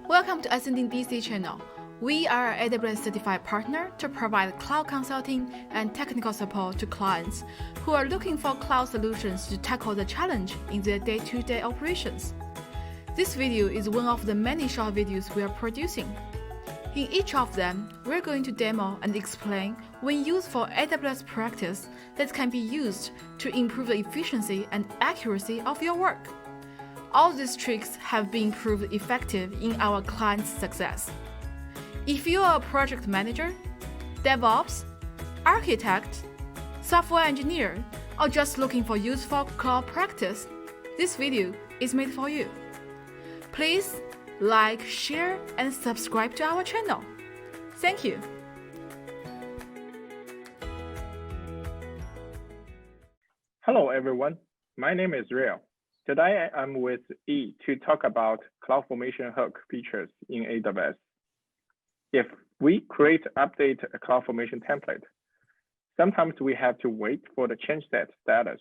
Welcome to Ascending DC channel. We are an AWS certified partner to provide cloud consulting and technical support to clients who are looking for cloud solutions to tackle the challenge in their day-to-day operations. This video is one of the many short videos we are producing. In each of them, we're going to demo and explain when used for AWS practice that can be used to improve the efficiency and accuracy of your work. All these tricks have been proved effective in our clients' success. If you are a project manager, DevOps, architect, software engineer, or just looking for useful cloud practice, this video is made for you. Please like, share, and subscribe to our channel. Thank you. Hello, everyone. My name is Real. Today, I'm with E to talk about Cloudformation hook features in AWS. If we create update a Cloudformation template, sometimes we have to wait for the change set status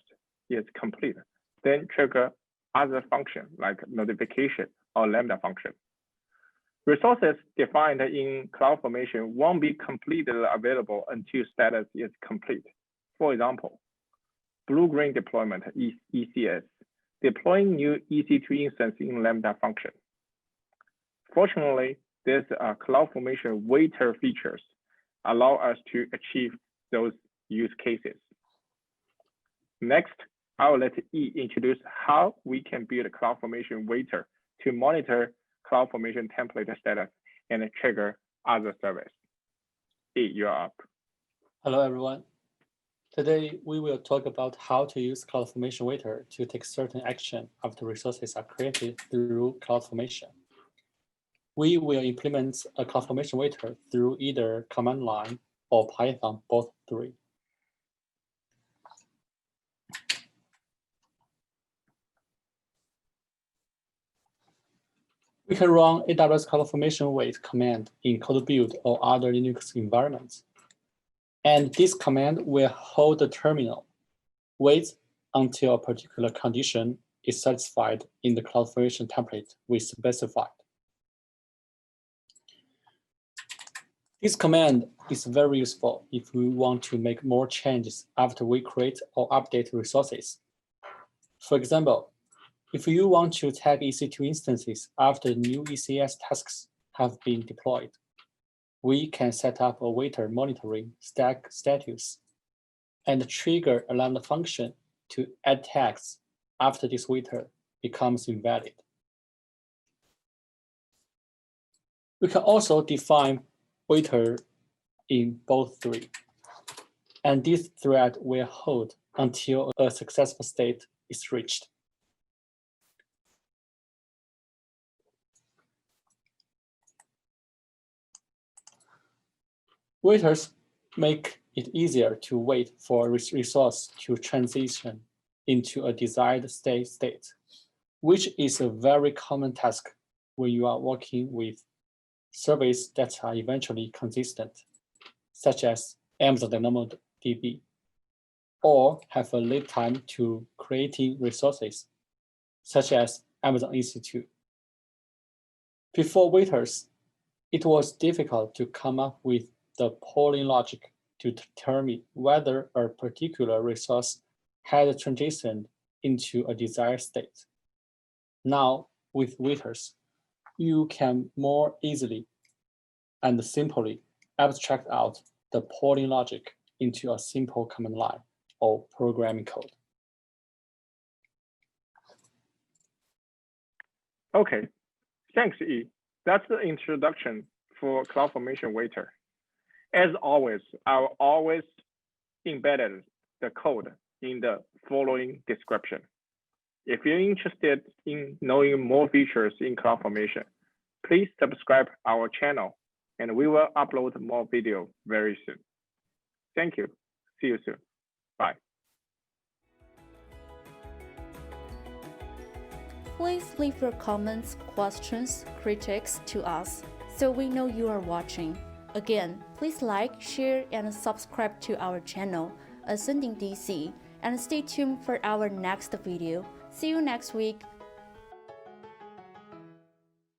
is complete, then trigger other function like notification or Lambda function. Resources defined in Cloudformation won't be completely available until status is complete. For example, blue-green deployment, ECS, deploying new EC2 instance in Lambda function. Fortunately, this Cloudformation waiter features allow us to achieve those use cases. Next, I will let E introduce how we can build a Cloudformation waiter to monitor Cloudformation template status and trigger other service. E, you're up. Hello, everyone. Today, we will talk about how to use Cloudformation waiter to take certain action after resources are created through Cloudformation. We will implement a Cloudformation waiter through either command line or Python, both three. We can run AWS Cloudformation wait command in code build or other Linux environments. And this command will hold the terminal, wait until a particular condition is satisfied in the Cloudformation template we specified. This command is very useful if we want to make more changes after we create or update resources. For example, if you want to tag EC2 instances after new ECS tasks have been deployed, we can set up a waiter monitoring stack status and trigger a Lambda function to add tags after this waiter becomes invalid. We can also define waiter in both three, and this thread will hold until a successful state is reached. Waiters make it easier to wait for a resource to transition into a desired state, which is a very common task when you are working with services that are eventually consistent, such as Amazon DynamoDB, or have a lead time to creating resources, such as Amazon EC2. Before waiters, it was difficult to come up with the polling logic to determine whether a particular resource had transitioned into a desired state. Now, with waiters, you can more easily and simply abstract out the polling logic into a simple command line or programming code. Okay, thanks, E. That's the introduction for Cloudformation waiter. As always, I'll always embedded the code in the following description. If you're interested in knowing more features in Cloudformation, please subscribe our channel, and we will upload more video very soon. Thank you. See you soon. Bye. Please leave your comments, questions, critiques to us so we know you are watching. Again, please like, share, and subscribe to our channel, Ascending DC, and stay tuned for our next video. See you next week.